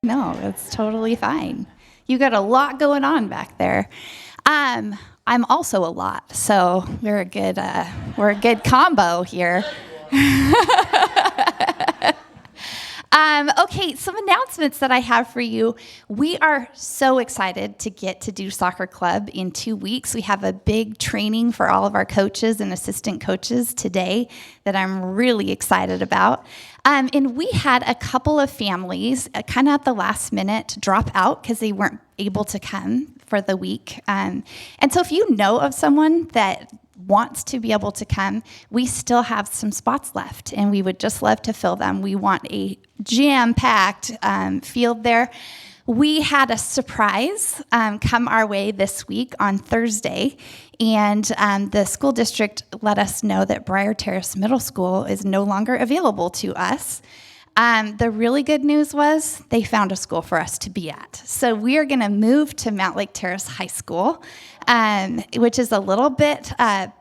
No, it's totally fine. You got a lot going on back there. I'm also a lot, so we're a good combo here. Okay, some announcements that I have for you. We are so excited to get to do soccer club in 2 weeks. We have a big training for all of our coaches and assistant coaches today that I'm really excited about. And we had a couple of families kind of at the last minute drop out because they weren't able to come for the week. And so if you know of someone that wants to be able to come, we still have some spots left, and we would just love to fill them. We want a jam-packed field there. We had a surprise come our way this week on Thursday, and the school district let us know that Briar Terrace Middle School is no longer available to us. The really good news was they found a school for us to be at. So we are going to move to Mountlake Terrace High School, which is a little bit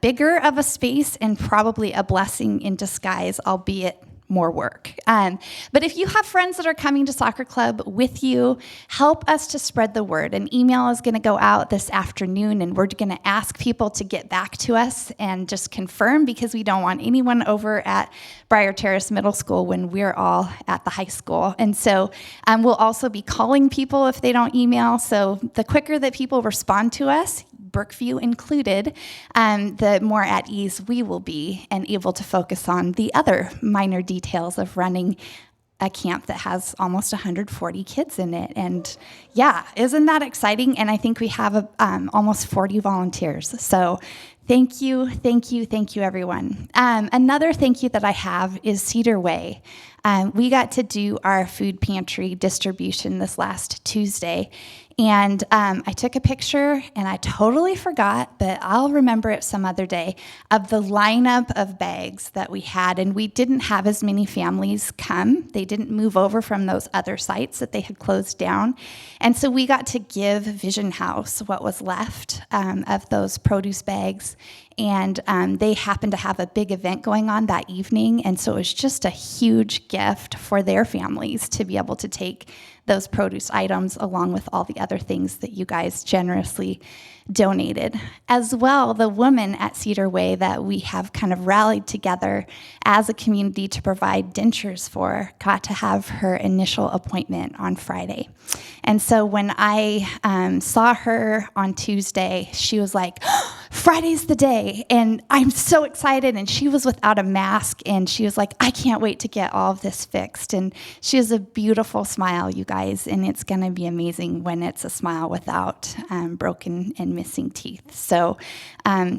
bigger of a space and probably a blessing in disguise, albeit more work. But if you have friends that are coming to soccer club with you, help us to spread the word. An email is going to go out this afternoon, and we're going to ask people to get back to us and just confirm, because we don't want anyone over at Briar Terrace Middle School when we're all at the high school. And so we'll also be calling people if they don't email. So the quicker that people respond to us, Brookview included, the more at ease we will be and able to focus on the other minor details of running a camp that has almost 140 kids in it. And yeah, isn't that exciting? And I think we have almost 40 volunteers. So thank you, everyone. Another thank you that I have is Cedar Way. We got to do our food pantry distribution this last Tuesday, and I took a picture, and I totally forgot, but I'll remember it some other day, of the lineup of bags that we had. And we didn't have as many families come. They didn't move over from those other sites that they had closed down. And so we got to give Vision House what was left of those produce bags. And they happened to have a big event going on that evening. And so it was just a huge gift for their families to be able to take those produce items along with all the other things that you guys generously donated. As well, the women at Cedar Way that we have kind of rallied together as a community to provide dentures for got to have her initial appointment on Friday. And so when I saw her on Tuesday, she was like, Friday's the day, and I'm so excited. And she was without a mask, and she was like, I can't wait to get all of this fixed. And she has a beautiful smile, you guys, and it's going to be amazing when it's a smile without broken and missing teeth. So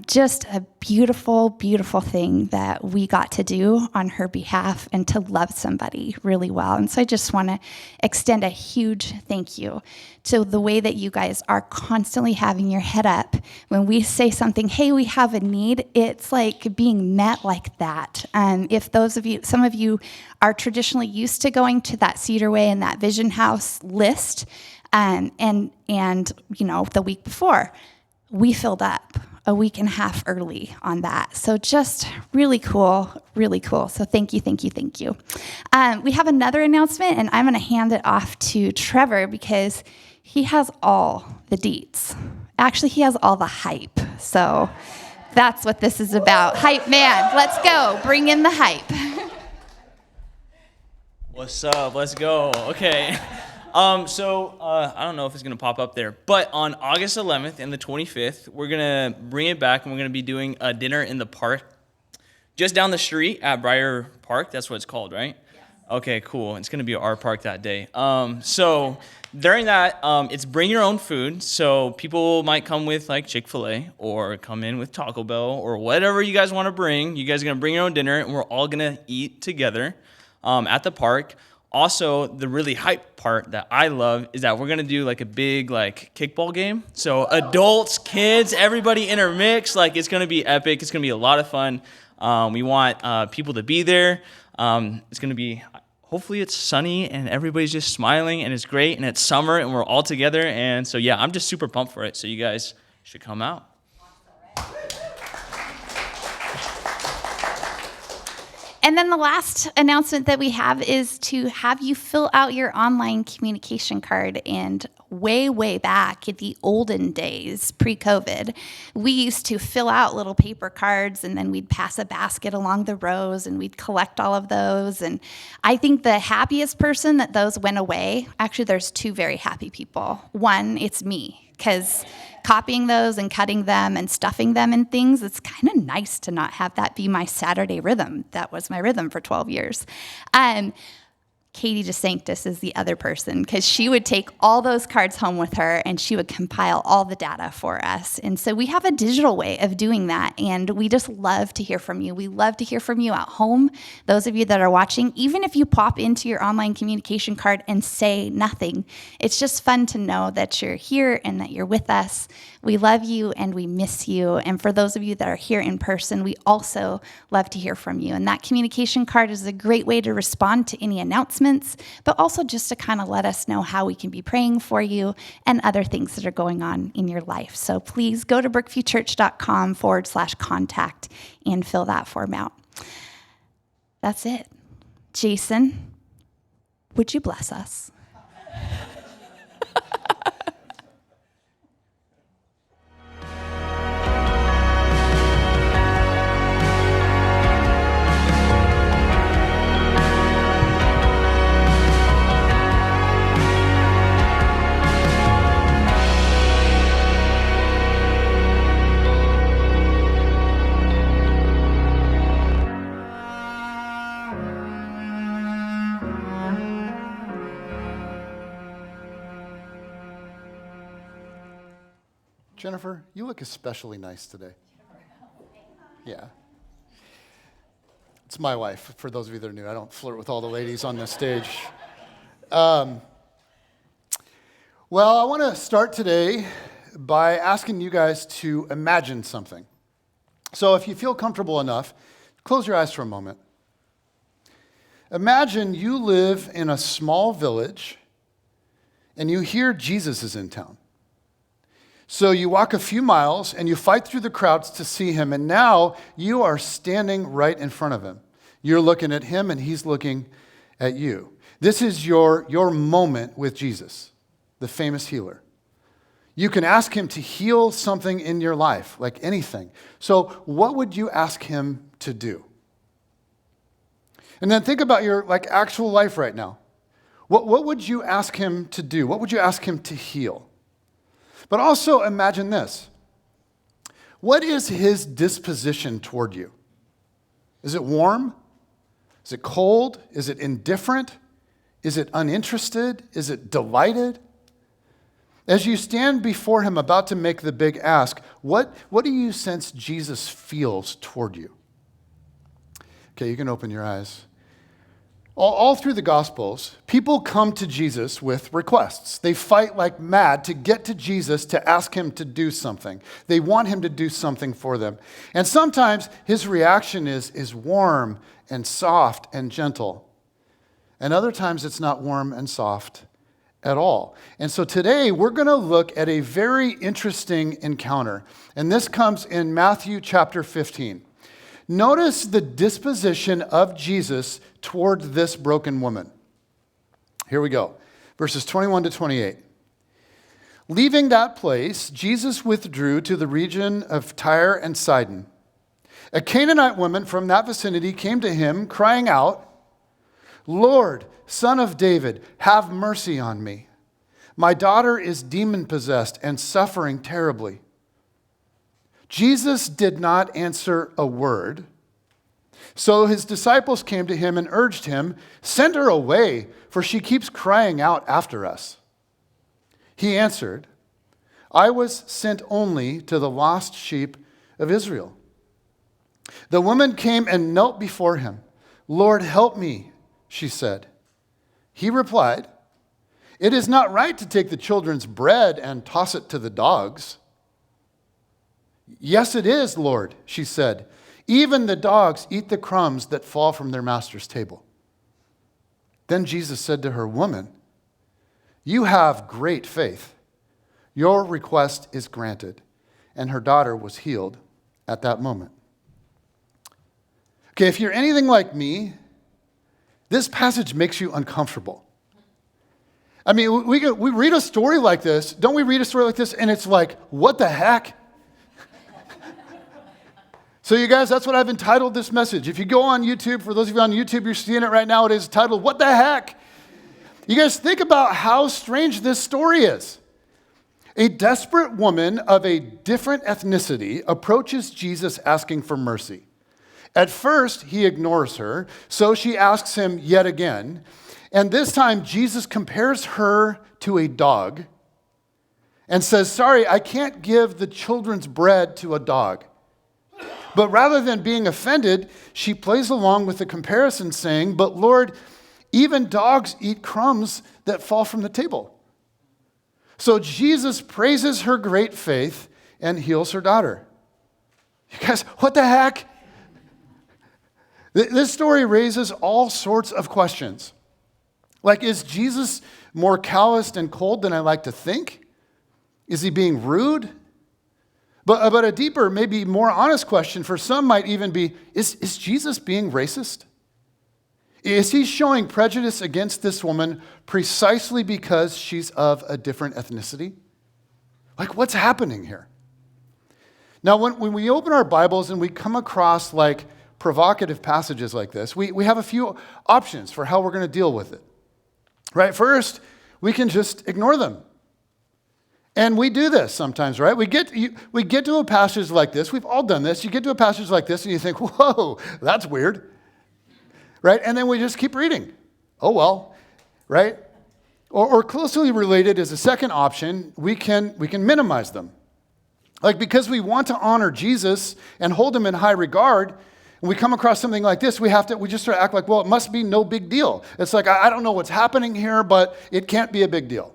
just a beautiful, beautiful thing that we got to do on her behalf, and to love somebody really well. And so I just want to extend a huge thank you to the way that you guys are constantly having your head up. When we say something, hey, we have a need, it's like being met like that. If some of you are traditionally used to going to that Cedar Way and that Vision House list, and you know, the week before, we filled up a week and a half early on that. So just really cool, really cool. So thank you. We have another announcement, and I'm going to hand it off to Trevor because he has all the deets. Actually, he has all the hype. So that's what this is about. Hype man, let's go. Bring in the hype. What's up? Let's go. Okay. So I don't know if it's going to pop up there, but on August 11th and the 25th, we're going to bring it back, and we're going to be doing a dinner in the park just down the street at Briar Park. That's what it's called, right? Yes. Okay, cool. It's going to be our park that day. So during that, it's bring your own food. So people might come with like Chick-fil-A or come in with Taco Bell or whatever you guys want to bring. You guys are going to bring your own dinner, and we're all going to eat together at the park. Also, the really hype part that I love is that we're going to do like a big like kickball game. So adults, kids, everybody intermix. Like, it's going to be epic. It's going to be a lot of fun. We want people to be there. It's going to be, hopefully it's sunny and everybody's just smiling and it's great and it's summer and we're all together. And so, yeah, I'm just super pumped for it. So you guys should come out. And then the last announcement that we have is to have you fill out your online communication card. And way back in the olden days, pre-COVID, we used to fill out little paper cards and then we'd pass a basket along the rows and we'd collect all of those. And I think the happiest person that those went away, actually there's two very happy people. One, it's me, because copying those and cutting them and stuffing them in things, it's kind of nice to not have that be my Saturday rhythm. That was my rhythm for 12 years. Katie DeSanctis is the other person, because she would take all those cards home with her and she would compile all the data for us. And so we have a digital way of doing that, and we just love to hear from you. We love to hear from you at home, those of you that are watching. Even if you pop into your online communication card and say nothing, it's just fun to know that you're here and that you're with us. We love you and we miss you. And for those of you that are here in person, we also love to hear from you. And that communication card is a great way to respond to any announcements, but also just to kind of let us know how we can be praying for you and other things that are going on in your life. So please go to brookviewchurch.com/contact and fill that form out. That's it. Jason, would you bless us? Jennifer, you look especially nice today. Yeah. It's my wife, for those of you that are new. I don't flirt with all the ladies on this stage. Well, I want to start today by asking you guys to imagine something. So if you feel comfortable enough, close your eyes for a moment. Imagine you live in a small village and you hear Jesus is in town. So you walk a few miles and you fight through the crowds to see him, and now you are standing right in front of him. You're looking at him and he's looking at you. This is your moment with Jesus, the famous healer. You can ask him to heal something in your life, like anything. So what would you ask him to do? And then think about your actual life right now. What would you ask him to do? What would you ask him to heal? But also imagine this. What is his disposition toward you? Is it warm? Is it cold? Is it indifferent? Is it uninterested? Is it delighted? As you stand before him about to make the big ask, what do you sense Jesus feels toward you? Okay, you can open your eyes. All through the Gospels, people come to Jesus with requests. They fight like mad to get to Jesus to ask him to do something. They want him to do something for them. And sometimes his reaction is warm and soft and gentle. And other times it's not warm and soft at all. And so today we're going to look at a very interesting encounter. And this comes in Matthew chapter 15. Notice the disposition of Jesus toward this broken woman. Here we go. Verses 21 to 28. Leaving that place, Jesus withdrew to the region of Tyre and Sidon. A Canaanite woman from that vicinity came to him, crying out, "Lord, Son of David, have mercy on me. My daughter is demon-possessed and suffering terribly." Jesus did not answer a word. So his disciples came to him and urged him, "Send her away, for she keeps crying out after us." He answered, "I was sent only to the lost sheep of Israel." The woman came and knelt before him. "Lord, help me," she said. He replied, "It is not right to take the children's bread and toss it to the dogs." "Yes, it is, Lord," she said. "Even the dogs eat the crumbs that fall from their master's table." Then Jesus said to her, "Woman, you have great faith. Your request is granted." And her daughter was healed at that moment. Okay, if you're anything like me, this passage makes you uncomfortable. I mean, we read a story like this. Don't we read a story like this? And it's like, what the heck? So you guys, that's what I've entitled this message. If you go on YouTube, for those of you on YouTube, you're seeing it right now. It is titled, What the Heck? You guys think about how strange this story is. A desperate woman of a different ethnicity approaches Jesus asking for mercy. At first, he ignores her, so she asks him yet again. And this time, Jesus compares her to a dog and says, sorry, I can't give the children's bread to a dog. But rather than being offended, she plays along with the comparison, saying, but Lord, even dogs eat crumbs that fall from the table. So Jesus praises her great faith and heals her daughter. You guys, what the heck? This story raises all sorts of questions. Like, is Jesus more calloused and cold than I like to think? Is he being rude? But a deeper, maybe more honest question for some might even be, is Jesus being racist? Is he showing prejudice against this woman precisely because she's of a different ethnicity? Like, what's happening here? Now, when we open our Bibles and we come across like provocative passages like this, we have a few options for how we're going to deal with it. Right? First, we can just ignore them. And we do this sometimes, right? We get to a passage like this. We've all done this. You get to a passage like this and you think, whoa, that's weird. Right? And then we just keep reading. Oh, well, right? Or closely related is a second option. We can minimize them. Like, because we want to honor Jesus and hold him in high regard, and we come across something like this, we just sort of act like, well, it must be no big deal. It's like, I don't know what's happening here, but it can't be a big deal.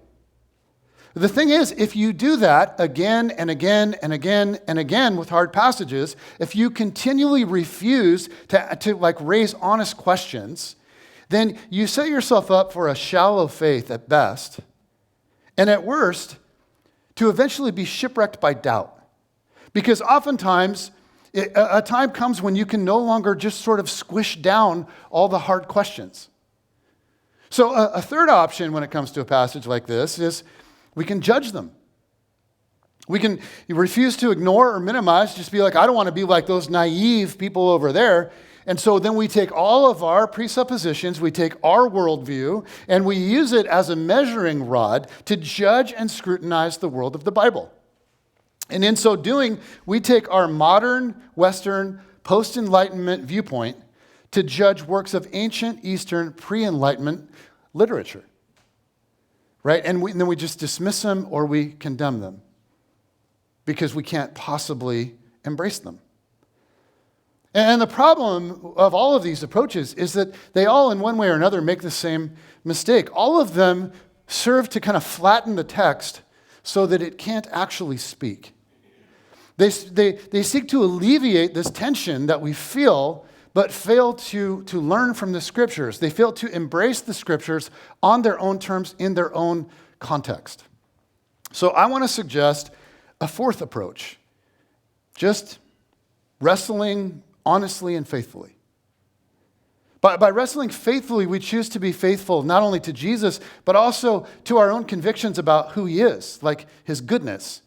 The thing is, if you do that again and again and again and again with hard passages, if you continually refuse to like raise honest questions, then you set yourself up for a shallow faith at best, and at worst, to eventually be shipwrecked by doubt. Because oftentimes, a time comes when you can no longer just sort of squish down all the hard questions. So a third option when it comes to a passage like this is we can judge them. We can refuse to ignore or minimize, just be like, I don't want to be like those naive people over there. And so then we take all of our presuppositions, we take our worldview, and we use it as a measuring rod to judge and scrutinize the world of the Bible. And in so doing, we take our modern, Western, post-Enlightenment viewpoint to judge works of ancient Eastern, pre-Enlightenment literature. Right? And then we just dismiss them or we condemn them because we can't possibly embrace them. And the problem of all of these approaches is that they all, in one way or another, make the same mistake. All of them serve to kind of flatten the text so that it can't actually speak. They seek to alleviate this tension that we feel, but fail to learn from the Scriptures. They fail to embrace the Scriptures on their own terms, in their own context. So I want to suggest a fourth approach. Just wrestling honestly and faithfully. By wrestling faithfully, we choose to be faithful not only to Jesus, but also to our own convictions about who he is, like his goodness.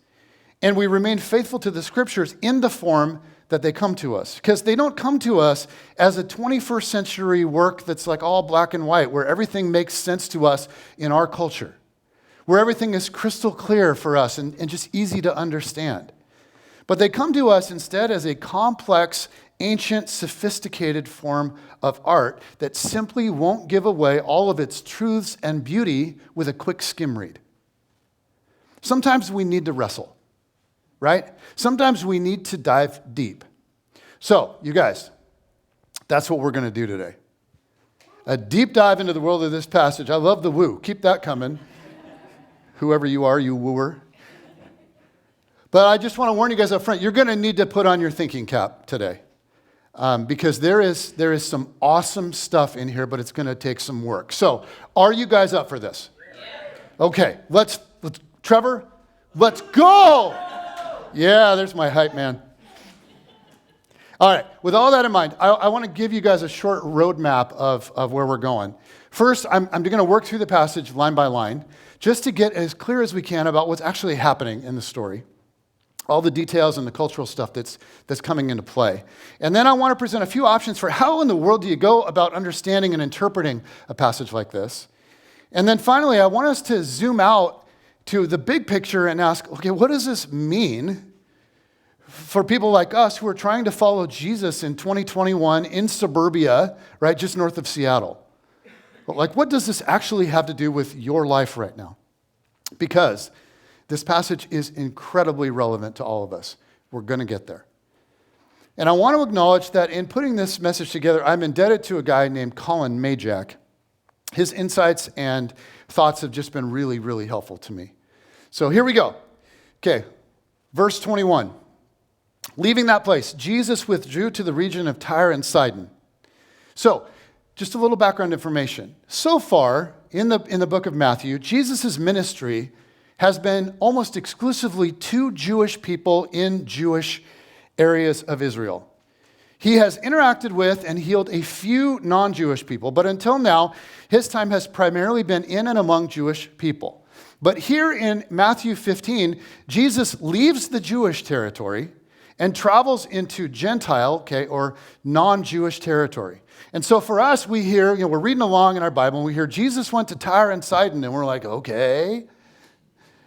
And we remain faithful to the Scriptures in the form that they come to us. Because they don't come to us as a 21st century work that's like all black and white, where everything makes sense to us in our culture, where everything is crystal clear for us and just easy to understand. But they come to us instead as a complex, ancient, sophisticated form of art that simply won't give away all of its truths and beauty with a quick skim read. Sometimes we need to wrestle. Right? Sometimes we need to dive deep. So, you guys, that's what we're going to do today. A deep dive into the world of this passage. I love the woo. Keep that coming. Whoever you are, you wooer. But I just want to warn you guys up front, you're going to need to put on your thinking cap today. Because there is some awesome stuff in here, but it's going to take some work. So, are you guys up for this? Okay, let's Trevor, let's go! Yeah, there's my hype man. All right, with all that in mind, I want to give you guys a short roadmap of where we're going. First, I'm going to work through the passage line by line, just to get as clear as we can about what's actually happening in the story, all the details and the cultural stuff that's coming into play. And then I want to present a few options for how in the world do you go about understanding and interpreting a passage like this. And then finally, I want us to zoom out to the big picture and ask, okay, what does this mean for people like us who are trying to follow Jesus in 2021 in suburbia, right, just north of Seattle? Like, what does this actually have to do with your life right now? Because this passage is incredibly relevant to all of us. We're going to get there. And I want to acknowledge that in putting this message together, I'm indebted to a guy named Colin Majak. His insights and thoughts have just been really, really helpful to me. So here we go. Okay, verse 21. Leaving that place, Jesus withdrew to the region of Tyre and Sidon. So, just a little background information. So far, in the book of Matthew, Jesus' ministry has been almost exclusively to Jewish people in Jewish areas of Israel. He has interacted with and healed a few non-Jewish people, but until now, his time has primarily been in and among Jewish people. But here in Matthew 15, Jesus leaves the Jewish territory and travels into Gentile, or non-Jewish territory. And so for us, we hear, we're reading along in our Bible, and we hear Jesus went to Tyre and Sidon, and we're like, okay,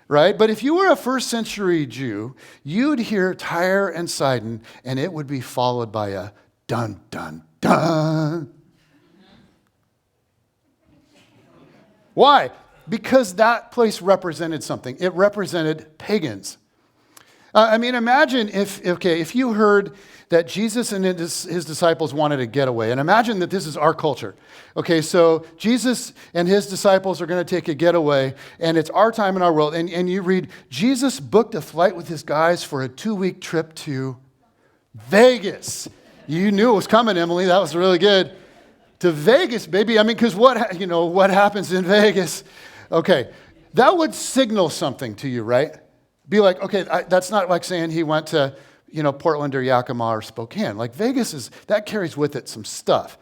right? But if you were a first century Jew, you'd hear Tyre and Sidon, and it would be followed by a dun, dun, dun. Why? Because that place represented something. It represented pagans. Imagine if you heard that Jesus and his disciples wanted a getaway, and imagine that this is our culture. Okay, so Jesus and his disciples are going to take a getaway, and it's our time in our world, and you read, Jesus booked a flight with his guys for a 2-week trip to Vegas. You knew it was coming, Emily. That was really good. To Vegas, baby. Because what happens in Vegas? Okay, that would signal something to you, right? Be like, okay, that's not like saying he went to, Portland or Yakima or Spokane. Like Vegas that carries with it some stuff.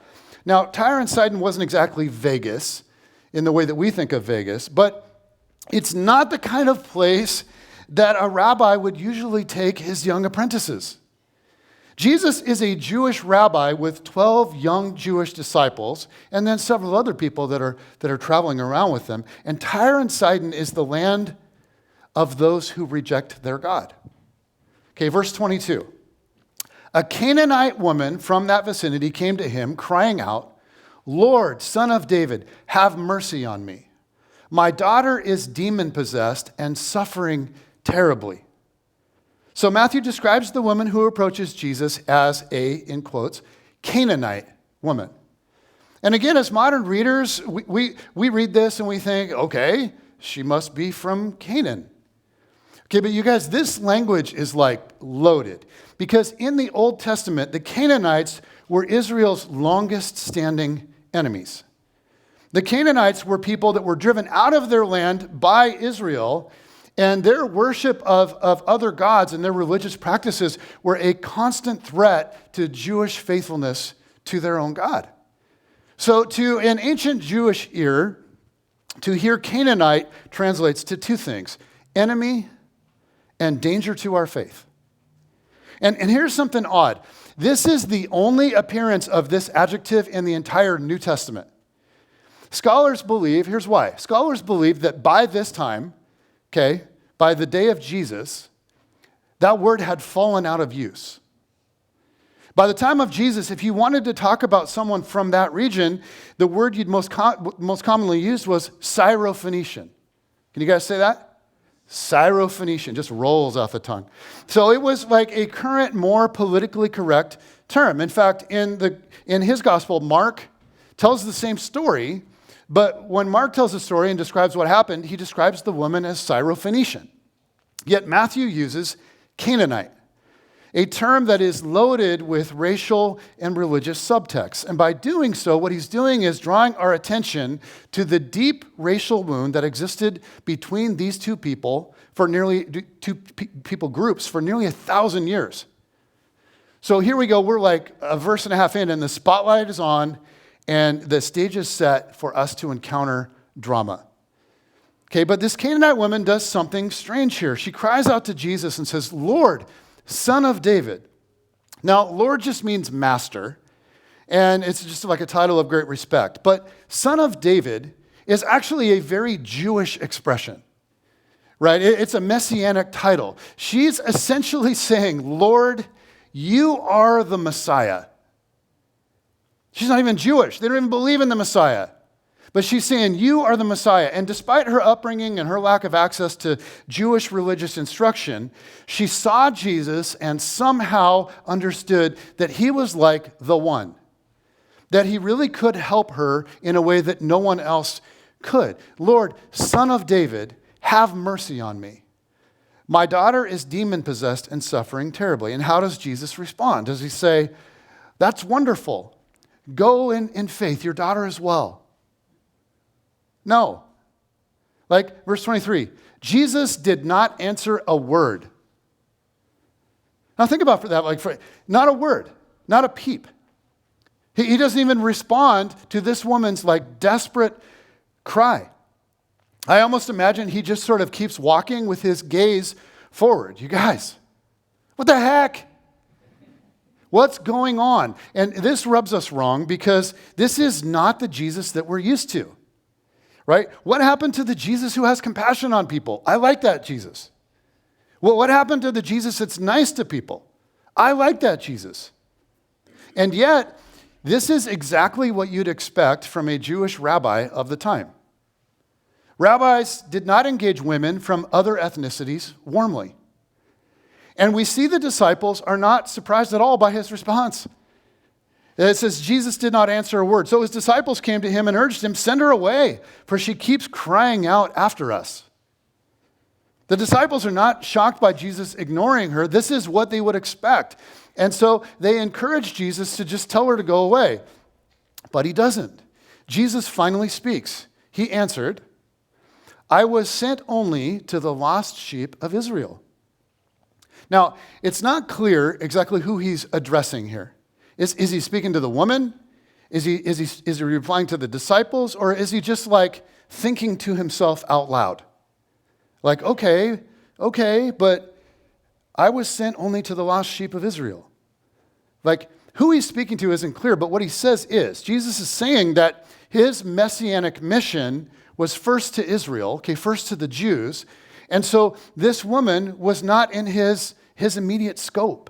Now, Tyre and Sidon wasn't exactly Vegas in the way that we think of Vegas, but it's not the kind of place that a rabbi would usually take his young apprentices. Jesus is a Jewish rabbi with 12 young Jewish disciples, and then several other people that are traveling around with them. And Tyre and Sidon is the land of those who reject their God. Okay, verse 22. A Canaanite woman from that vicinity came to him, crying out, Lord, Son of David, have mercy on me. My daughter is demon-possessed and suffering terribly. So Matthew describes the woman who approaches Jesus as a, in quotes, Canaanite woman. And again, as modern readers, we read this and we think, okay, she must be from Canaan. Okay, but you guys, this language is like loaded. Because in the Old Testament, the Canaanites were Israel's longest standing enemies. The Canaanites were people that were driven out of their land by Israel, and their worship of other gods and their religious practices were a constant threat to Jewish faithfulness to their own God. So to an ancient Jewish ear, to hear Canaanite translates to two things: enemy and danger to our faith. And here's something odd. This is the only appearance of this adjective in the entire New Testament. Scholars believe, here's why. Scholars believe that by this time, by the day of Jesus, that word had fallen out of use. By the time of Jesus, if you wanted to talk about someone from that region, the word you'd most commonly used was Syrophoenician. Can you guys say that? Syrophoenician, just rolls off the tongue. So it was like a current, more politically correct term. In fact, in his gospel, Mark tells the same story, but when Mark tells the story and describes what happened, he describes the woman as Syrophoenician. Yet Matthew uses Canaanite, a term that is loaded with racial and religious subtext. And by doing so, what he's doing is drawing our attention to the deep racial wound that existed between these two people groups for nearly 1,000 years. So here we go. We're like a verse and a half in, and the spotlight is on, and the stage is set for us to encounter drama. Okay, but this Canaanite woman does something strange here. She cries out to Jesus and says, Lord, Son of David. Now, Lord just means master, and it's just like a title of great respect. But Son of David is actually a very Jewish expression, right? It's a messianic title. She's essentially saying, Lord, you are the Messiah. She's not even Jewish. They don't even believe in the Messiah. But she's saying, you are the Messiah. And despite her upbringing and her lack of access to Jewish religious instruction, she saw Jesus and somehow understood that he was like the one, that he really could help her in a way that no one else could. Lord, Son of David, have mercy on me. My daughter is demon-possessed and suffering terribly. And how does Jesus respond? Does he say, that's wonderful. Go in faith. Your daughter is well. No. Like verse 23, Jesus did not answer a word. Now think about that, like not a word, not a peep. He doesn't even respond to this woman's like desperate cry. I almost imagine he just sort of keeps walking with his gaze forward. You guys, what the heck? What's going on? And this rubs us wrong because this is not the Jesus that we're used to. Right? What happened to the Jesus who has compassion on people? I like that Jesus. Well, what happened to the Jesus that's nice to people? I like that Jesus. And yet, this is exactly what you'd expect from a Jewish rabbi of the time. Rabbis did not engage women from other ethnicities warmly. And we see the disciples are not surprised at all by his response. It says, Jesus did not answer a word. So his disciples came to him and urged him, send her away, for she keeps crying out after us. The disciples are not shocked by Jesus ignoring her. This is what they would expect. And so they encourage Jesus to just tell her to go away. But he doesn't. Jesus finally speaks. He answered, I was sent only to the lost sheep of Israel. Now, it's not clear exactly who he's addressing here. Is he speaking to the woman? Is he replying to the disciples? Or is he just like thinking to himself out loud? Like, okay, but I was sent only to the lost sheep of Israel. Like, who he's speaking to isn't clear, but what he says is, Jesus is saying that his messianic mission was first to Israel, okay, first to the Jews. And so this woman was not in his immediate scope.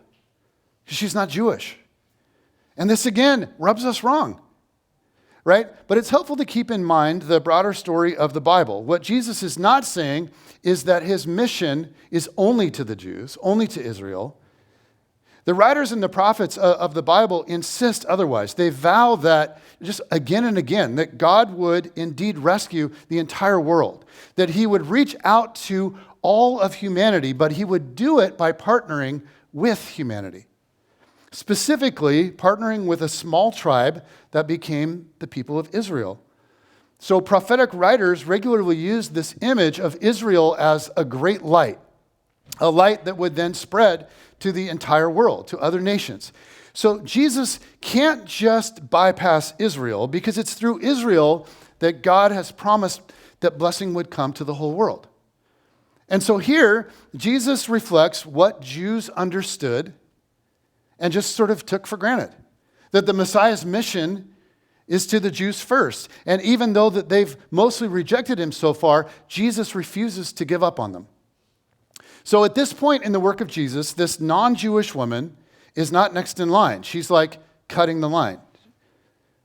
She's not Jewish. And this, again, rubs us wrong, right? But it's helpful to keep in mind the broader story of the Bible. What Jesus is not saying is that his mission is only to the Jews, only to Israel. The writers and the prophets of the Bible insist otherwise. They vow that, just again and again, that God would indeed rescue the entire world, that he would reach out to all of humanity, but he would do it by partnering with humanity. Specifically, partnering with a small tribe that became the people of Israel. So prophetic writers regularly use this image of Israel as a great light, a light that would then spread to the entire world, to other nations. So Jesus can't just bypass Israel because it's through Israel that God has promised that blessing would come to the whole world. And so here, Jesus reflects what Jews understood and just sort of took for granted. That the Messiah's mission is to the Jews first. And even though that they've mostly rejected him so far, Jesus refuses to give up on them. So at this point in the work of Jesus, this non-Jewish woman is not next in line. She's like cutting the line.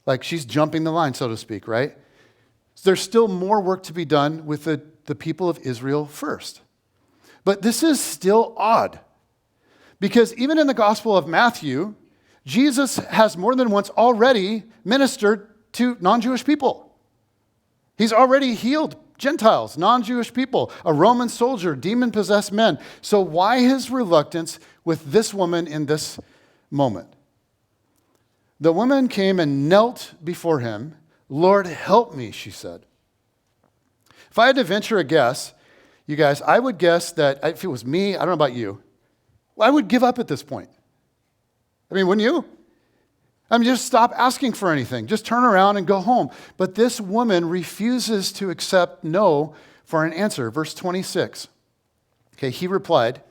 Like she's jumping the line, so to speak, right? So there's still more work to be done with the people of Israel first. But this is still odd. Because even in the Gospel of Matthew, Jesus has more than once already ministered to non-Jewish people. He's already healed Gentiles, non-Jewish people, a Roman soldier, demon-possessed men. So why his reluctance with this woman in this moment? The woman came and knelt before him. Lord, help me, she said. If I had to venture a guess, you guys, I would guess that if it was me, I don't know about you, I would give up at this point. I mean, wouldn't you? I mean, just stop asking for anything. Just turn around and go home. But this woman refuses to accept no for an answer. Verse 26. Okay, he replied,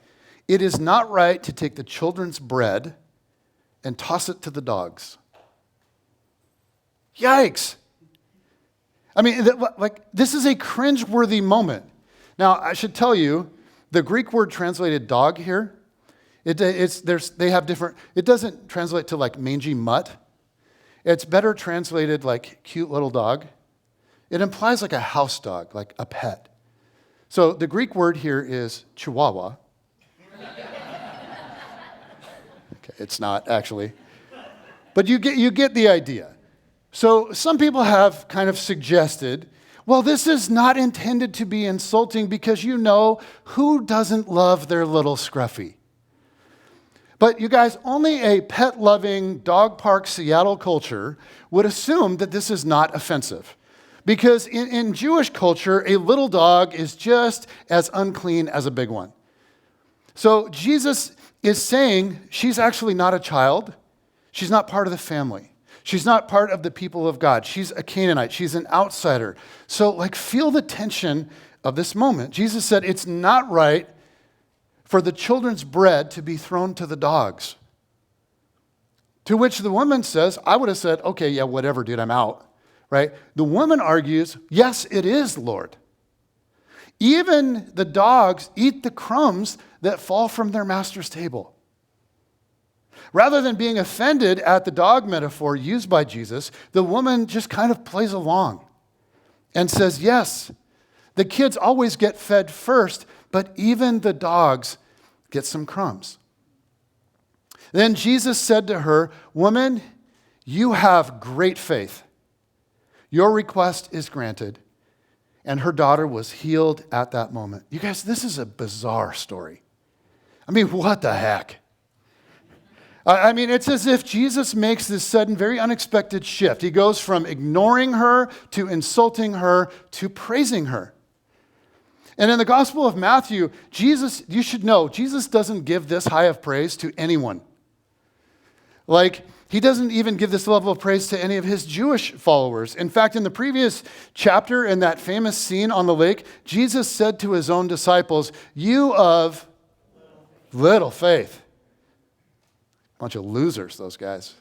"It is not right to take the children's bread and toss it to the dogs." Yikes. I mean, this is a cringeworthy moment. Now, I should tell you, the Greek word translated dog here, it doesn't translate to like mangy mutt. It's better translated like cute little dog. It implies like a house dog, like a pet. So the Greek word here is chihuahua. Okay, it's not actually. But you get the idea. So some people have kind of suggested, well, this is not intended to be insulting because who doesn't love their little scruffy? But you guys, only a pet-loving dog park Seattle culture would assume that this is not offensive. Because in Jewish culture, a little dog is just as unclean as a big one. So Jesus is saying she's actually not a child. She's not part of the family. She's not part of the people of God. She's a Canaanite. She's an outsider. So feel the tension of this moment. Jesus said it's not right for the children's bread to be thrown to the dogs. To which the woman says, I would have said, okay, yeah, whatever, dude, I'm out. Right? The woman argues, yes, it is, Lord. Even the dogs eat the crumbs that fall from their master's table. Rather than being offended at the dog metaphor used by Jesus, the woman just kind of plays along and says, yes, the kids always get fed first, but even the dogs get some crumbs. Then Jesus said to her, "Woman, you have great faith. Your request is granted." And her daughter was healed at that moment. You guys, this is a bizarre story. I mean, what the heck? I mean, it's as if Jesus makes this sudden, very unexpected shift. He goes from ignoring her to insulting her to praising her. And in the Gospel of Matthew, you should know, Jesus doesn't give this high of praise to anyone. He doesn't even give this level of praise to any of his Jewish followers. In fact, in the previous chapter, in that famous scene on the lake, Jesus said to his own disciples, "You of little faith." Bunch of losers, those guys.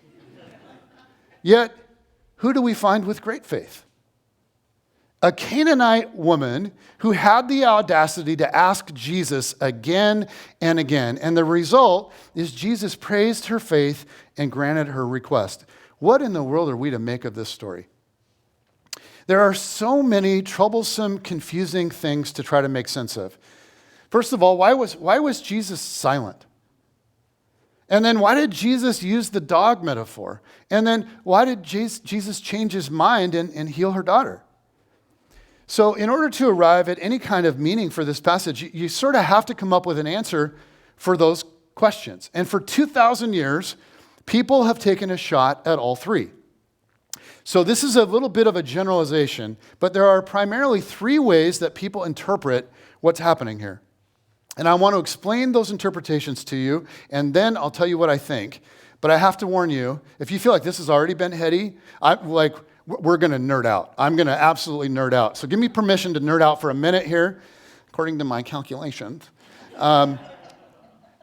Yet, who do we find with great faith? A Canaanite woman who had the audacity to ask Jesus again and again. And the result is Jesus praised her faith and granted her request. What in the world are we to make of this story? There are so many troublesome, confusing things to try to make sense of. First of all, why was Jesus silent? And then why did Jesus use the dog metaphor? And then why did Jesus change his mind and heal her daughter? So in order to arrive at any kind of meaning for this passage, you sort of have to come up with an answer for those questions. And for 2,000 years, people have taken a shot at all three. So this is a little bit of a generalization, but there are primarily three ways that people interpret what's happening here. And I want to explain those interpretations to you, and then I'll tell you what I think. But I have to warn you, if you feel like this has already been heady, we're going to nerd out. I'm going to absolutely nerd out. So give me permission to nerd out for a minute here, according to my calculations. And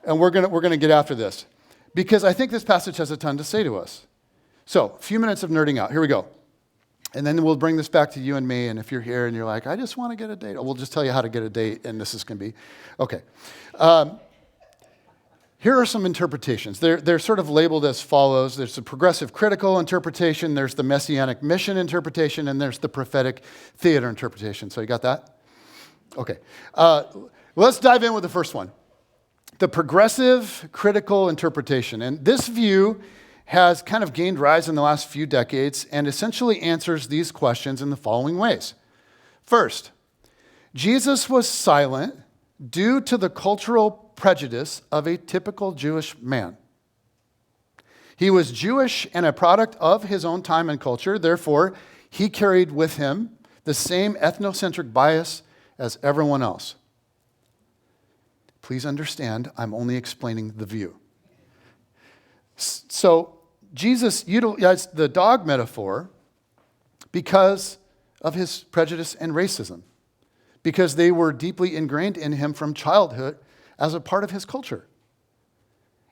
we're going to get after this, because I think this passage has a ton to say to us. So a few minutes of nerding out. Here we go. And then we'll bring this back to you and me. And if you're here and you're like, I just want to get a date, we'll just tell you how to get a date, and this is going to be. Okay. Here are some interpretations. They're sort of labeled as follows. There's the progressive critical interpretation, there's the messianic mission interpretation, and there's the prophetic theater interpretation. So you got that? Okay. Let's dive in with the first one. The progressive critical interpretation. And this view has kind of gained rise in the last few decades and essentially answers these questions in the following ways. First, Jesus was silent due to the cultural prejudice of a typical Jewish man. He was Jewish and a product of his own time and culture. Therefore, he carried with him the same ethnocentric bias as everyone else. Please understand, I'm only explaining the view. So Jesus utilized the dog metaphor because of his prejudice and racism, because they were deeply ingrained in him from childhood as a part of his culture.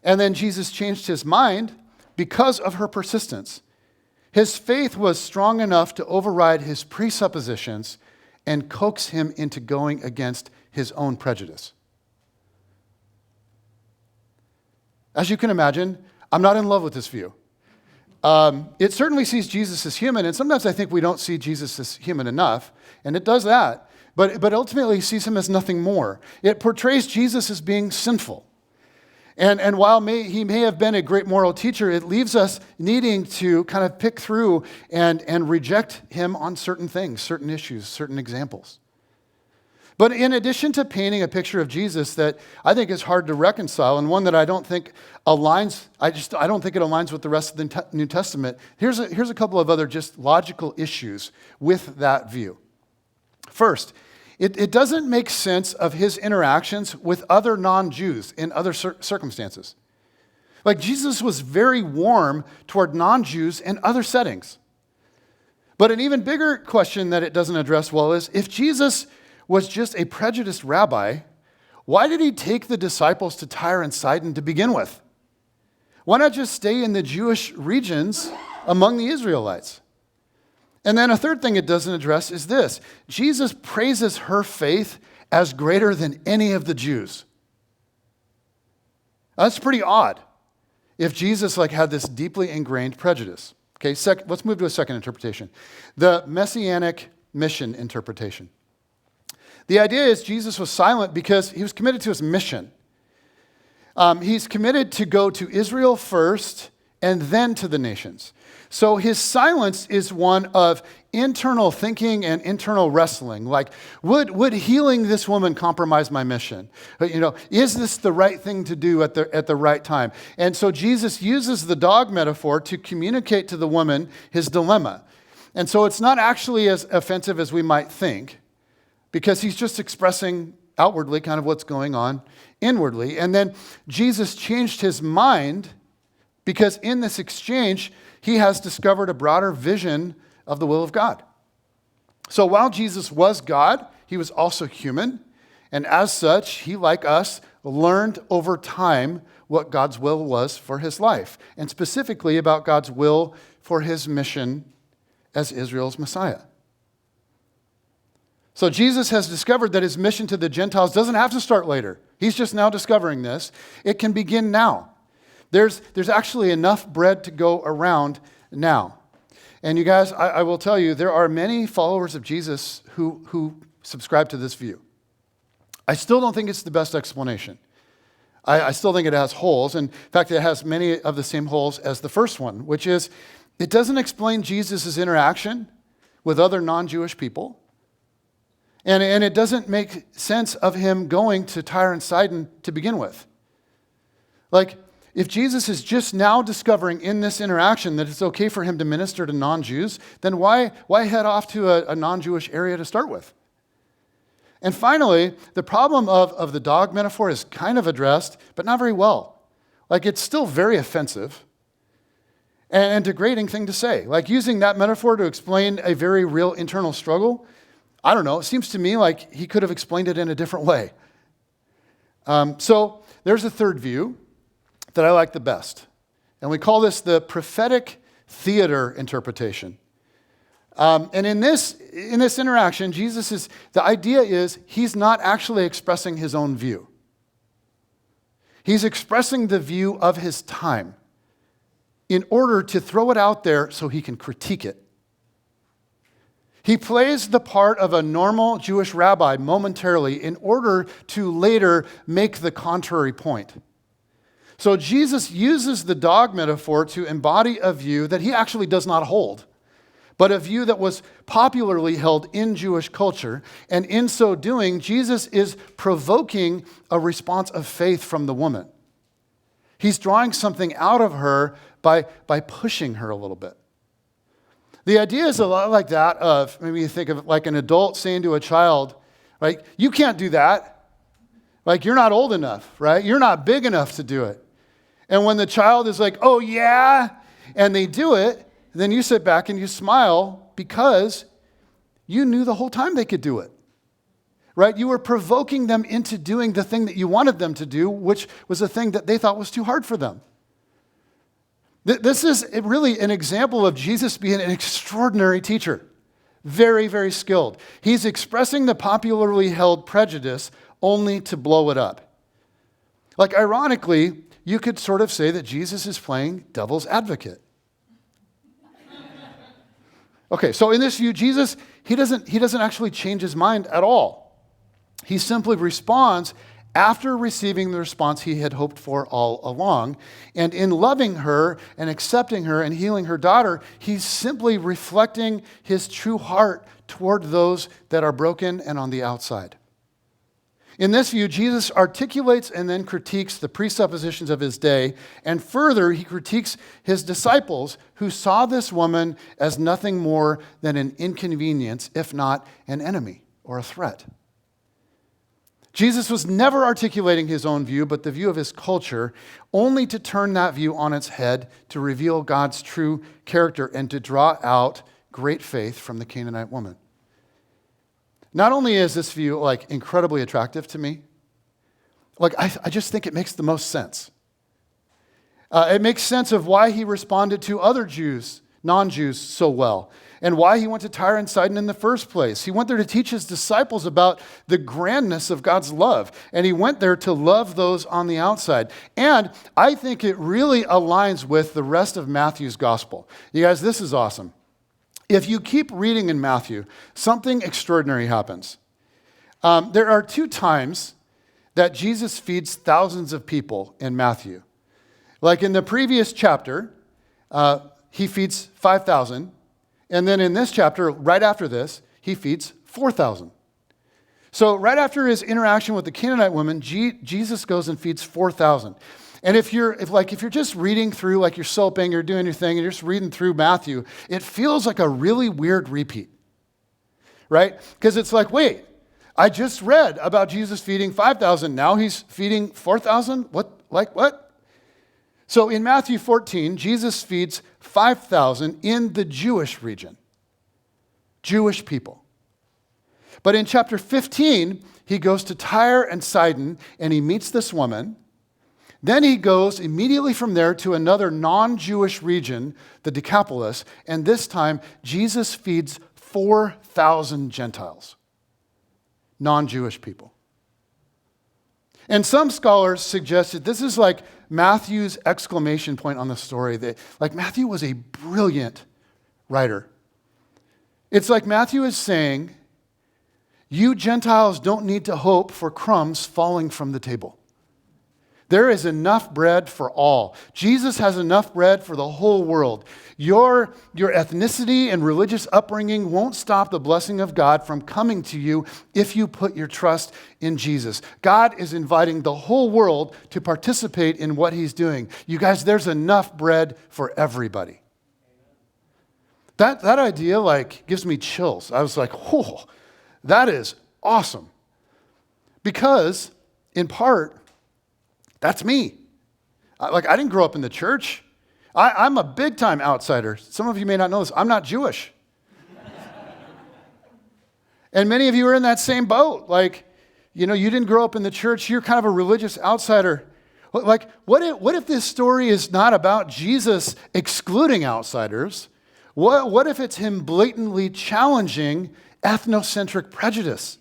And then Jesus changed his mind because of her persistence. His faith was strong enough to override his presuppositions and coax him into going against his own prejudice. As you can imagine, I'm not in love with this view. It certainly sees Jesus as human, and sometimes I think we don't see Jesus as human enough, and it does that. But ultimately, it sees him as nothing more. It portrays Jesus as being sinful. And while he may have been a great moral teacher, it leaves us needing to kind of pick through and reject him on certain things, certain issues, certain examples. But in addition to painting a picture of Jesus that I think is hard to reconcile, and one that I don't think aligns, I don't think it aligns with the rest of the New Testament, here's a couple of other just logical issues with that view. First, it doesn't make sense of his interactions with other non-Jews in other circumstances. Like Jesus was very warm toward non-Jews in other settings. But an even bigger question that it doesn't address well is, if Jesus was just a prejudiced rabbi, why did he take the disciples to Tyre and Sidon to begin with? Why not just stay in the Jewish regions among the Israelites? And then a third thing it doesn't address is this: Jesus praises her faith as greater than any of the Jews. That's pretty odd if Jesus had this deeply ingrained prejudice. Okay, let's move to a second interpretation. The messianic mission interpretation. The idea is Jesus was silent because he was committed to his mission. He's committed to go to Israel first and then to the nations. So his silence is one of internal thinking and internal wrestling. Like, would healing this woman compromise my mission? Is this the right thing to do at the right time? And so Jesus uses the dog metaphor to communicate to the woman his dilemma. And so it's not actually as offensive as we might think, because he's just expressing outwardly kind of what's going on inwardly. And then Jesus changed his mind because in this exchange, he has discovered a broader vision of the will of God. So while Jesus was God, he was also human. And as such, he, like us, learned over time what God's will was for his life, and specifically about God's will for his mission as Israel's Messiah. So Jesus has discovered that his mission to the Gentiles doesn't have to start later. He's just now discovering this. It can begin now. There's actually enough bread to go around now. And you guys, I will tell you, there are many followers of Jesus who subscribe to this view. I still don't think it's the best explanation. I still think it has holes. In fact, it has many of the same holes as the first one, which is it doesn't explain Jesus' interaction with other non-Jewish people. And it doesn't make sense of him going to Tyre and Sidon to begin with. Like, if Jesus is just now discovering in this interaction that it's okay for him to minister to non-Jews, then why head off to a non-Jewish area to start with? And finally, the problem of the dog metaphor is kind of addressed, but not very well. Like, it's still very offensive and degrading thing to say. Like, using that metaphor to explain a very real internal struggle, I don't know, it seems to me like he could have explained it in a different way. So there's a third view that I like the best. And we call this the prophetic theater interpretation. And in this interaction, the idea is he's not actually expressing his own view. He's expressing the view of his time in order to throw it out there so he can critique it. He plays the part of a normal Jewish rabbi momentarily in order to later make the contrary point. So Jesus uses the dog metaphor to embody a view that he actually does not hold, but a view that was popularly held in Jewish culture. And in so doing, Jesus is provoking a response of faith from the woman. He's drawing something out of her by pushing her a little bit. The idea is a lot like that of, maybe you think of it like an adult saying to a child, right, you can't do that. Like, you're not old enough, right? You're not big enough to do it. And when the child is like, oh yeah, and they do it, then you sit back and you smile because you knew the whole time they could do it. Right? You were provoking them into doing the thing that you wanted them to do, which was a thing that they thought was too hard for them. This is really an example of Jesus being an extraordinary teacher. Very, very skilled. He's expressing the popularly held prejudice only to blow it up. Like, ironically, you could sort of say that Jesus is playing devil's advocate. Okay, so in this view, Jesus, he doesn't actually change his mind at all. He simply responds after receiving the response he had hoped for all along. And in loving her and accepting her and healing her daughter, he's simply reflecting his true heart toward those that are broken and on the outside. In this view, Jesus articulates and then critiques the presuppositions of his day, and further, he critiques his disciples who saw this woman as nothing more than an inconvenience, if not an enemy or a threat. Jesus was never articulating his own view, but the view of his culture, only to turn that view on its head, to reveal God's true character and to draw out great faith from the Canaanite woman. Not only is this view incredibly attractive to me, I just think it makes the most sense. It makes sense of why he responded to other Jews, non-Jews, so well, and why he went to Tyre and Sidon in the first place. He went there to teach his disciples about the grandness of God's love, and he went there to love those on the outside. And I think it really aligns with the rest of Matthew's gospel. You guys, this is awesome. If you keep reading in Matthew, something extraordinary happens. There are 2 times that Jesus feeds thousands of people in Matthew. Like in the previous chapter, he feeds 5,000. And then in this chapter, right after this, he feeds 4,000. So right after his interaction with the Canaanite woman, Jesus goes and feeds 4,000. And if you're just reading through, like you're soaping, you're doing your thing, and you're just reading through Matthew, it feels like a really weird repeat, right? Because it's like, wait, I just read about Jesus feeding 5,000. Now he's feeding 4,000? What? So in Matthew 14, Jesus feeds 5,000 in the Jewish region, Jewish people. But in chapter 15, he goes to Tyre and Sidon, and he meets this woman. Then he goes immediately from there to another non-Jewish region, the Decapolis, and this time Jesus feeds 4,000 Gentiles, non-Jewish people. And some scholars suggested this is like Matthew's exclamation point on the story, that Matthew was a brilliant writer. It's like Matthew is saying, you Gentiles don't need to hope for crumbs falling from the table. There is enough bread for all. Jesus has enough bread for the whole world. Your ethnicity and religious upbringing won't stop the blessing of God from coming to you if you put your trust in Jesus. God is inviting the whole world to participate in what he's doing. You guys, there's enough bread for everybody. That idea gives me chills. I was like, whoa, that is awesome. Because, in part, that's me. I didn't grow up in the church. I'm a big-time outsider. Some of you may not know this. I'm not Jewish. And many of you are in that same boat. You didn't grow up in the church. You're kind of a religious outsider. What if this story is not about Jesus excluding outsiders? What if it's him blatantly challenging ethnocentric prejudice?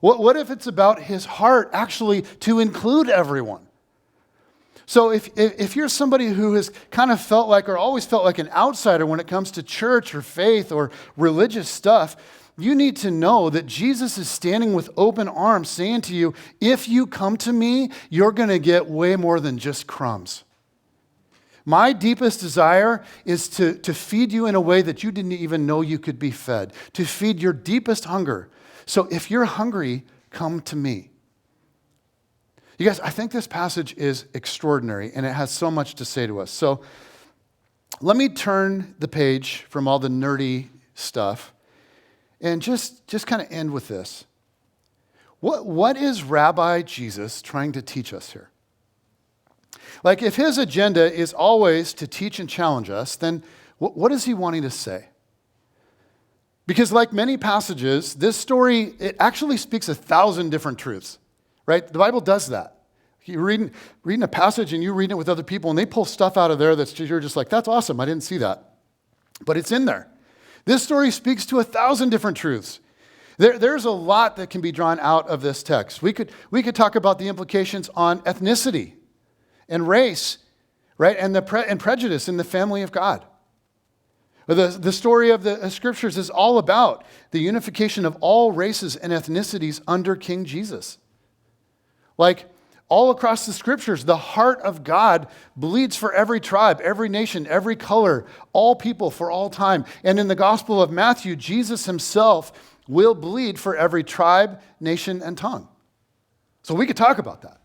What if it's about his heart actually to include everyone? So if you're somebody who has kind of felt like or always felt like an outsider when it comes to church or faith or religious stuff, you need to know that Jesus is standing with open arms saying to you, if you come to me, you're going to get way more than just crumbs. My deepest desire is to feed you in a way that you didn't even know you could be fed, to feed your deepest hunger. So if you're hungry, come to me. You guys, I think this passage is extraordinary, and it has so much to say to us. So let me turn the page from all the nerdy stuff and just kind of end with this. What is Rabbi Jesus trying to teach us here? Like if his agenda is always to teach and challenge us, then what is he wanting to say? Because like many passages, this story, it actually speaks 1,000 different truths, right? The Bible does that. You're reading a passage and you're reading it with other people and they pull stuff out of there you're just like, that's awesome, I didn't see that. But it's in there. This story speaks to 1,000 different truths. There's a lot that can be drawn out of this text. We could talk about the implications on ethnicity and race, right? And and prejudice in the family of God. The story of the scriptures is all about the unification of all races and ethnicities under King Jesus. Like all across the scriptures, the heart of God bleeds for every tribe, every nation, every color, all people for all time. And in the Gospel of Matthew, Jesus himself will bleed for every tribe, nation, and tongue. So we could talk about that.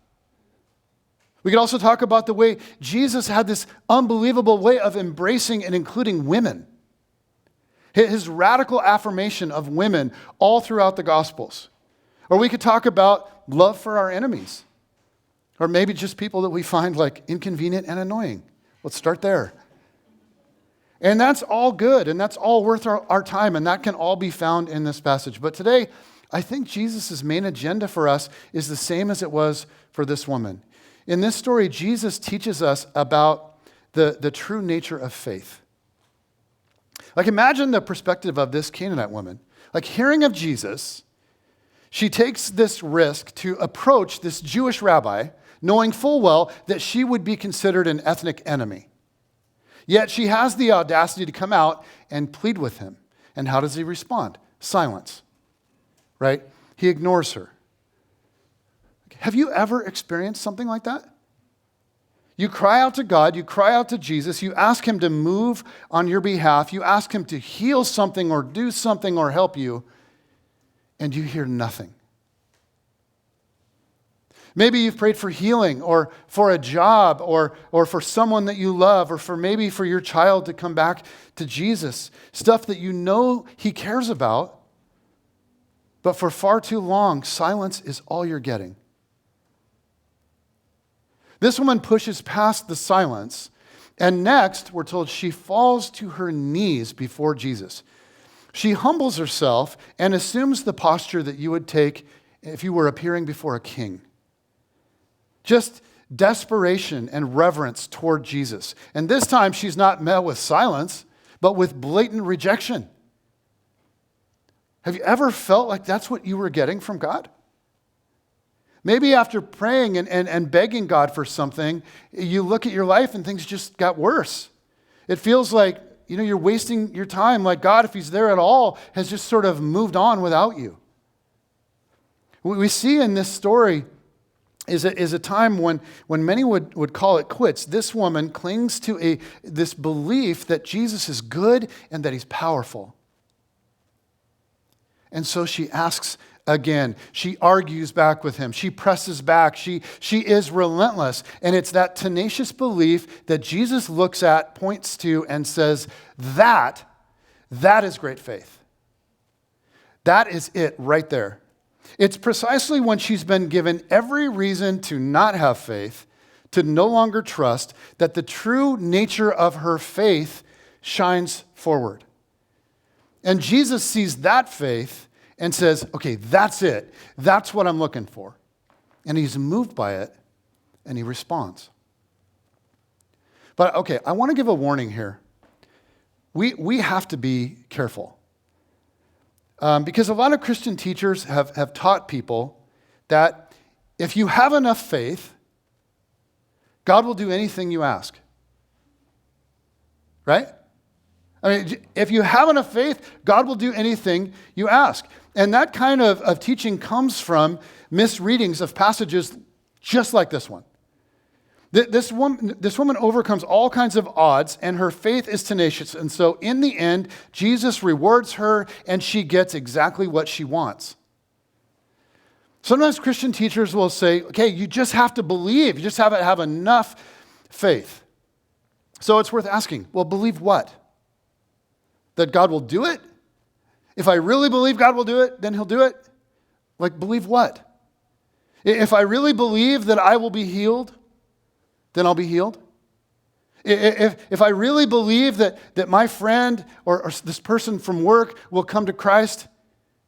We could also talk about the way Jesus had this unbelievable way of embracing and including women. His radical affirmation of women all throughout the Gospels. Or we could talk about love for our enemies. Or maybe just people that we find like inconvenient and annoying. Let's start there. And that's all good, and that's all worth our time, and that can all be found in this passage. But today, I think Jesus' main agenda for us is the same as it was for this woman. In this story, Jesus teaches us about the true nature of faith. Like imagine the perspective of this Canaanite woman. Like hearing of Jesus, she takes this risk to approach this Jewish rabbi, knowing full well that she would be considered an ethnic enemy. Yet she has the audacity to come out and plead with him. And how does he respond? Silence, right? He ignores her. Have you ever experienced something like that? You cry out to God, you cry out to Jesus, you ask him to move on your behalf, you ask him to heal something or do something or help you, and you hear nothing. Maybe you've prayed for healing or for a job or for someone that you love or maybe for your child to come back to Jesus. Stuff that you know he cares about, but for far too long, silence is all you're getting. This woman pushes past the silence, and next, we're told she falls to her knees before Jesus. She humbles herself and assumes the posture that you would take if you were appearing before a king. Just desperation and reverence toward Jesus. And this time, she's not met with silence, but with blatant rejection. Have you ever felt like that's what you were getting from God? Maybe after praying and begging God for something, you look at your life and things just got worse. It feels like, you're wasting your time, like God, if he's there at all, has just sort of moved on without you. What we see in this story is a time when many would call it quits. This woman clings to this belief that Jesus is good and that he's powerful. And so she asks again. She argues back with him. She presses back. She is relentless. And it's that tenacious belief that Jesus looks at, points to, and says, that is great faith. That is it right there. It's precisely when she's been given every reason to not have faith, to no longer trust, that the true nature of her faith shines forward. And Jesus sees that faith and says, okay, that's it. That's what I'm looking for. And he's moved by it, and he responds. But okay, I want to give a warning here. We have to be careful. Because a lot of Christian teachers have taught people that if you have enough faith, God will do anything you ask. Right? I mean, if you have enough faith, God will do anything you ask. And that kind of teaching comes from misreadings of passages just like this one. This woman overcomes all kinds of odds, and her faith is tenacious. And so in the end, Jesus rewards her, and she gets exactly what she wants. Sometimes Christian teachers will say, okay, you just have to believe. You just have enough faith. So it's worth asking, well, believe what? That God will do it? If I really believe God will do it, then he'll do it? Like, believe what? If I really believe that I will be healed, then I'll be healed. If I really believe that my friend or this person from work will come to Christ,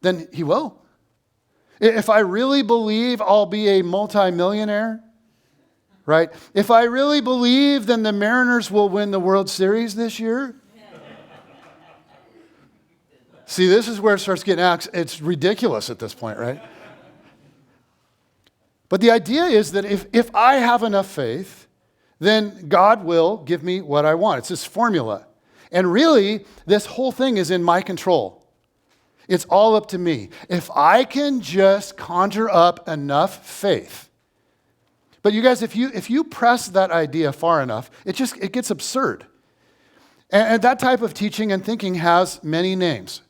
then he will. If I really believe I'll be a multimillionaire, right? If I really believe, then the Mariners will win the World Series this year. See, this is where it starts getting it's ridiculous at this point, right? But the idea is that if I have enough faith, then God will give me what I want. It's this formula. And really, this whole thing is in my control. It's all up to me. If I can just conjure up enough faith. But you guys, if you press that idea far enough, it gets absurd. And that type of teaching and thinking has many names.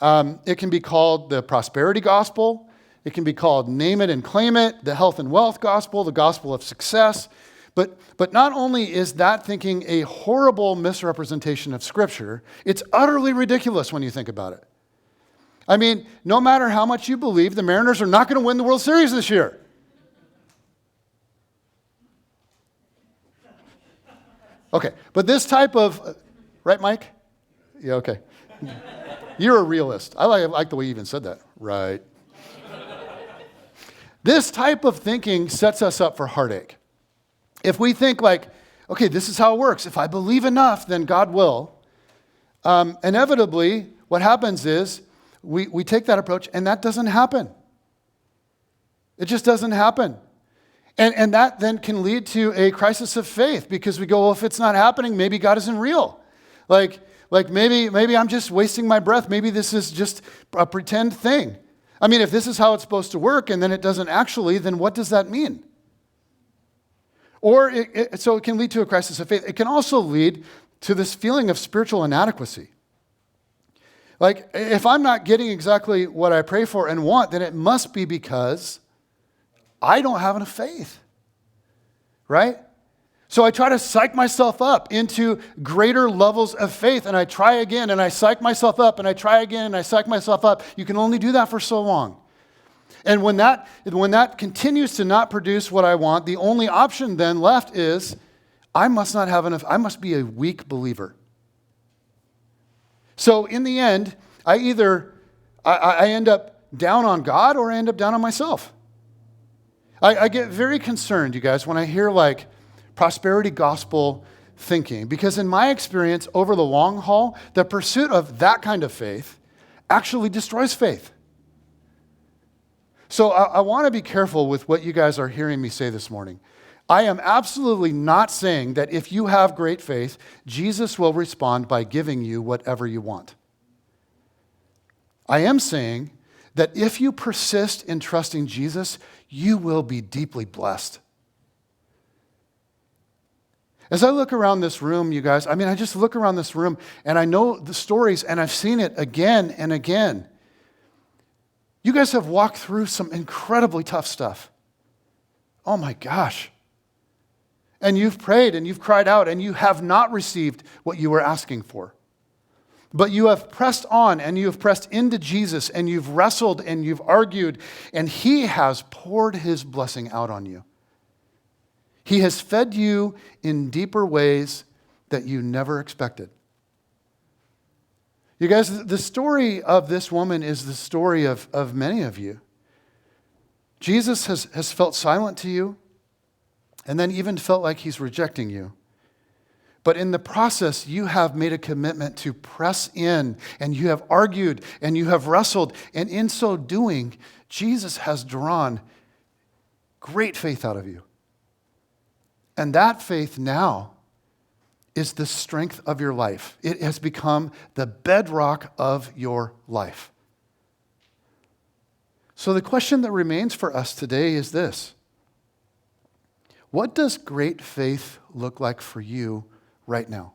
It can be called the prosperity gospel. It can be called name it and claim it, the health and wealth gospel, the gospel of success. But not only is that thinking a horrible misrepresentation of Scripture, it's utterly ridiculous when you think about it. I mean, no matter how much you believe, the Mariners are not going to win the World Series this year. Okay, but this type of, right, Mike? Yeah, okay. You're a realist. I like the way you even said that. Right. This type of thinking sets us up for heartache. If we think like, okay, this is how it works. If I believe enough, then God will. Inevitably, what happens is we take that approach, and that doesn't happen. It just doesn't happen. And that then can lead to a crisis of faith because we go, well, if it's not happening, maybe God isn't real. Like maybe I'm just wasting my breath. Maybe this is just a pretend thing. I mean, if this is how it's supposed to work and then it doesn't actually, then what does that mean? Or so it can lead to a crisis of faith. It can also lead to this feeling of spiritual inadequacy. Like, if I'm not getting exactly what I pray for and want, then it must be because I don't have enough faith, right? So I try to psych myself up into greater levels of faith, and I try again, and I psych myself up, and I try again, and I psych myself up. You can only do that for so long. And when that continues to not produce what I want, the only option then left is I must not have enough, I must be a weak believer. So in the end, I end up down on God or I end up down on myself. I get very concerned, you guys, when I hear like prosperity gospel thinking, because in my experience, over the long haul, the pursuit of that kind of faith actually destroys faith. So I want to be careful with what you guys are hearing me say this morning. I am absolutely not saying that if you have great faith, Jesus will respond by giving you whatever you want. I am saying that if you persist in trusting Jesus, you will be deeply blessed. As I look around this room, you guys, I just look around this room and I know the stories and I've seen it again and again. You guys have walked through some incredibly tough stuff. Oh my gosh. And you've prayed and you've cried out and you have not received what you were asking for. But you have pressed on and you have pressed into Jesus and you've wrestled and you've argued and He has poured His blessing out on you. He has fed you in deeper ways that you never expected. You guys, the story of this woman is the story of many of you. Jesus has felt silent to you and then even felt like He's rejecting you. But in the process, you have made a commitment to press in and you have argued and you have wrestled. And in so doing, Jesus has drawn great faith out of you. And that faith now is the strength of your life. It has become the bedrock of your life. So the question that remains for us today is this: what does great faith look like for you right now?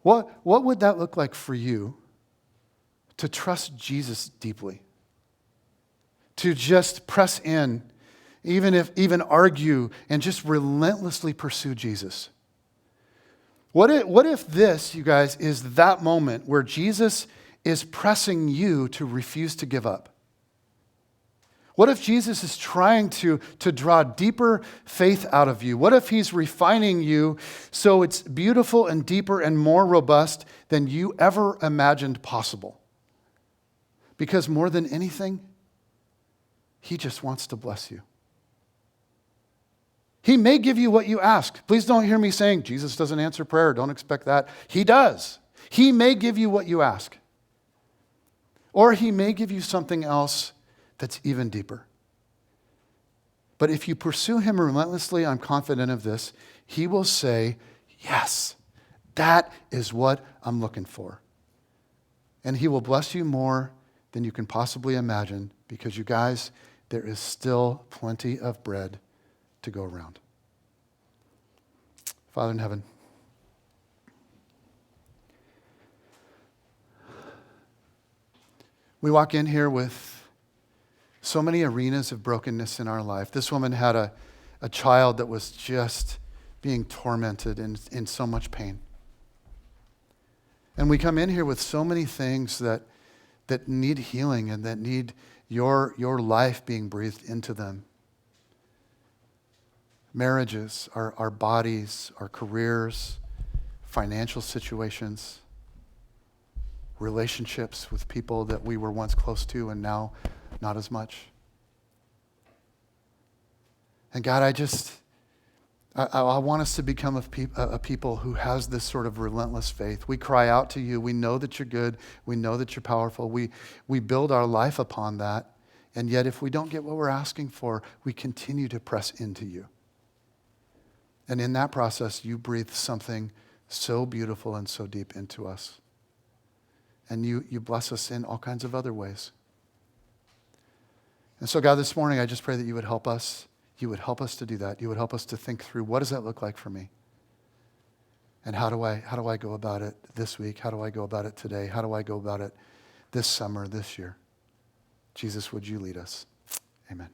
What would that look like for you to trust Jesus deeply? To just press in, even argue, and just relentlessly pursue Jesus? What if this, you guys, is that moment where Jesus is pressing you to refuse to give up? What if Jesus is trying to draw deeper faith out of you? What if he's refining you so it's beautiful and deeper and more robust than you ever imagined possible? Because more than anything, he just wants to bless you. He may give you what you ask. Please don't hear me saying Jesus doesn't answer prayer. Don't expect that. He does. He may give you what you ask. Or he may give you something else that's even deeper. But if you pursue him relentlessly, I'm confident of this, he will say, yes, that is what I'm looking for. And he will bless you more than you can possibly imagine, because you guys, there is still plenty of bread to go around. Father in heaven, we walk in here with so many arenas of brokenness in our life. This woman had a child that was just being tormented and in so much pain. And we come in here with so many things that need healing and that need your life being breathed into them. Marriages, our bodies, our careers, financial situations, relationships with people that we were once close to and now not as much. And God, I want us to become a people who has this sort of relentless faith. We cry out to you. We know that you're good. We know that you're powerful. We build our life upon that. And yet if we don't get what we're asking for, we continue to press into you. And in that process, you breathe something so beautiful and so deep into us. And you bless us in all kinds of other ways. And so, God, this morning, I just pray that you would help us. You would help us to do that. You would help us to think through, what does that look like for me? And how do I go about it this week? How do I go about it today? How do I go about it this summer, this year? Jesus, would you lead us? Amen.